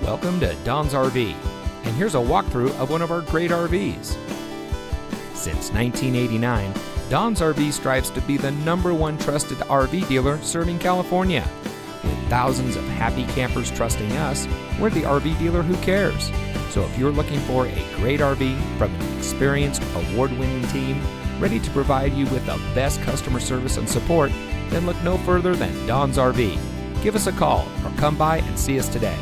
Welcome to Don's RV, and here's a walkthrough of one of our great RVs. Since 1989, Don's RV strives to be the #1 trusted RV dealer serving California. With thousands of happy campers trusting us, we're the RV dealer who cares. So if you're looking for a great RV from an experienced, award-winning team, ready to provide you with the best customer service and support, then look no further than Don's RV. Give us a call or come by and see us today.